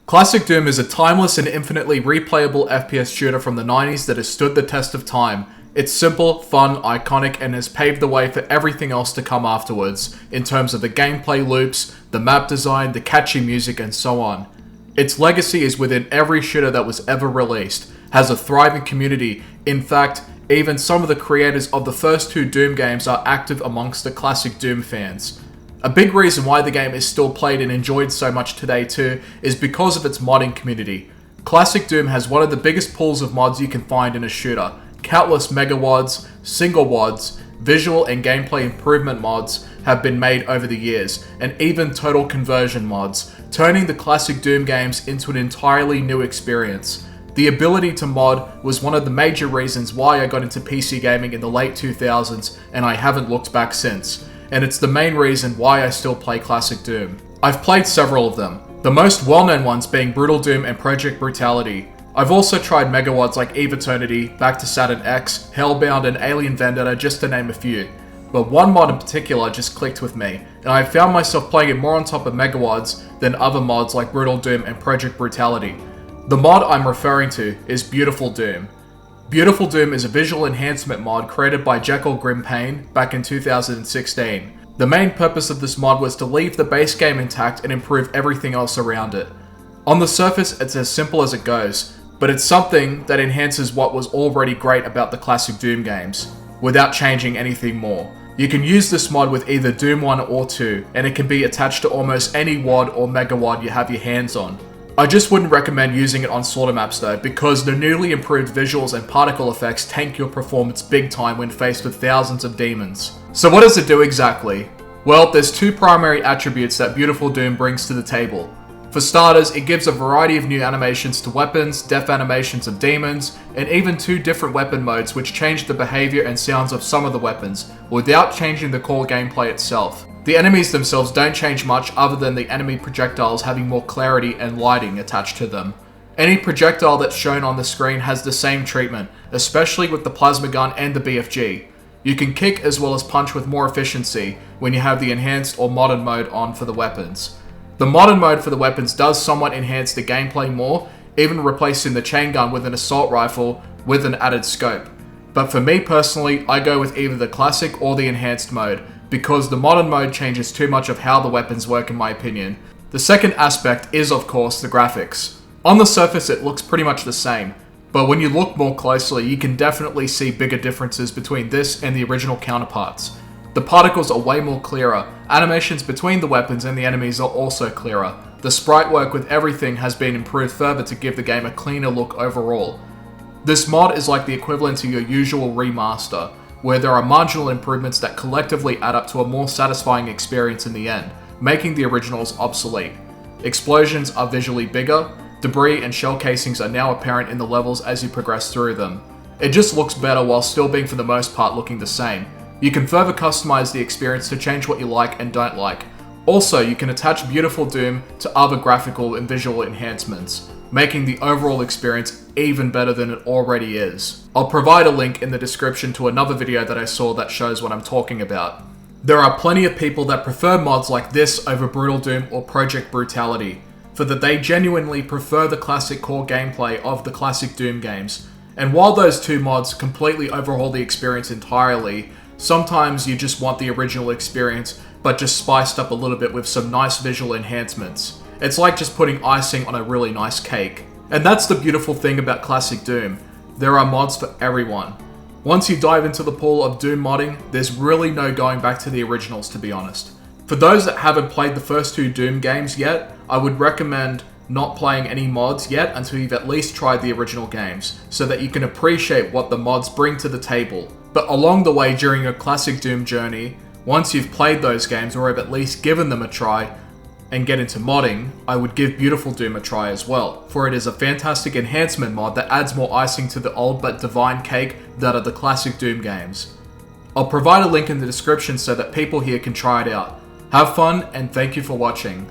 Classic Doom is a timeless and infinitely replayable FPS shooter from the 90s that has stood the test of time. It's simple, fun, iconic, and has paved the way for everything else to come afterwards, in terms of the gameplay loops, the map design, the catchy music, and so on. Its legacy is within every shooter that was ever released, has a thriving community. In fact, even some of the creators of the first two Doom games are active amongst the classic Doom fans. A big reason why the game is still played and enjoyed so much today too is because of its modding community. Classic Doom has one of the biggest pools of mods you can find in a shooter. Countless MegaWADS, single WADS, visual and gameplay improvement mods have been made over the years, and even total conversion mods, turning the classic Doom games into an entirely new experience. The ability to mod was one of the major reasons why I got into PC gaming in the late 2000s, and I haven't looked back since. And it's the main reason why I still play Classic Doom. I've played several of them, the most well-known ones being Brutal Doom and Project Brutality. I've also tried MegaWADS like Eve Eternity, Back to Saturn X, Hellbound, and Alien Vendetta, just to name a few. But one mod in particular just clicked with me, and I found myself playing it more on top of MegaWADS than other mods like Brutal Doom and Project Brutality. The mod I'm referring to is Beautiful Doom. Beautiful Doom is a visual enhancement mod created by Jekyll Grimpane back in 2016. The main purpose of this mod was to leave the base game intact and improve everything else around it. On the surface, it's as simple as it goes, but it's something that enhances what was already great about the classic Doom games, without changing anything more. You can use this mod with either Doom 1 or 2, and it can be attached to almost any WAD or MegaWAD you have your hands on. I just wouldn't recommend using it on slaughter maps though, because the newly improved visuals and particle effects tank your performance big time when faced with thousands of demons. So what does it do exactly? Well, there's two primary attributes that Beautiful Doom brings to the table. For starters, it gives a variety of new animations to weapons, death animations of demons, and even two different weapon modes which change the behavior and sounds of some of the weapons, without changing the core gameplay itself. The enemies themselves don't change much other than the enemy projectiles having more clarity and lighting attached to them. Any projectile that's shown on the screen has the same treatment, especially with the plasma gun and the BFG. You can kick as well as punch with more efficiency when you have the enhanced or modern mode on for the weapons. The modern mode for the weapons does somewhat enhance the gameplay more, even replacing the chain gun with an assault rifle with an added scope. But for me personally, I go with either the classic or the enhanced mode, because the modern mode changes too much of how the weapons work in my opinion. The second aspect is of course the graphics. On the surface it looks pretty much the same, but when you look more closely you can definitely see bigger differences between this and the original counterparts. The particles are way more clearer, animations between the weapons and the enemies are also clearer. The sprite work with everything has been improved further to give the game a cleaner look overall. This mod is like the equivalent to your usual remaster, where there are marginal improvements that collectively add up to a more satisfying experience in the end, making the originals obsolete. Explosions are visually bigger, debris and shell casings are now apparent in the levels as you progress through them. It just looks better while still being for the most part looking the same. You can further customize the experience to change what you like and don't like. Also, you can attach Beautiful Doom to other graphical and visual enhancements, making the overall experience even better than it already is. I'll provide a link in the description to another video that I saw that shows what I'm talking about. There are plenty of people that prefer mods like this over Brutal Doom or Project Brutality, for that they genuinely prefer the classic core gameplay of the classic Doom games. And while those two mods completely overhaul the experience entirely, sometimes you just want the original experience, but just spiced up a little bit with some nice visual enhancements. It's like just putting icing on a really nice cake. And that's the beautiful thing about Classic Doom. There are mods for everyone. Once you dive into the pool of Doom modding, there's really no going back to the originals, to be honest. For those that haven't played the first two Doom games yet, I would recommend not playing any mods yet until you've at least tried the original games, so that you can appreciate what the mods bring to the table. But along the way during your Classic Doom journey, once you've played those games or have at least given them a try, and get into modding, I would give Beautiful Doom a try as well, for it is a fantastic enhancement mod that adds more icing to the old but divine cake that are the classic Doom games. I'll provide a link in the description so that people here can try it out. Have fun and thank you for watching.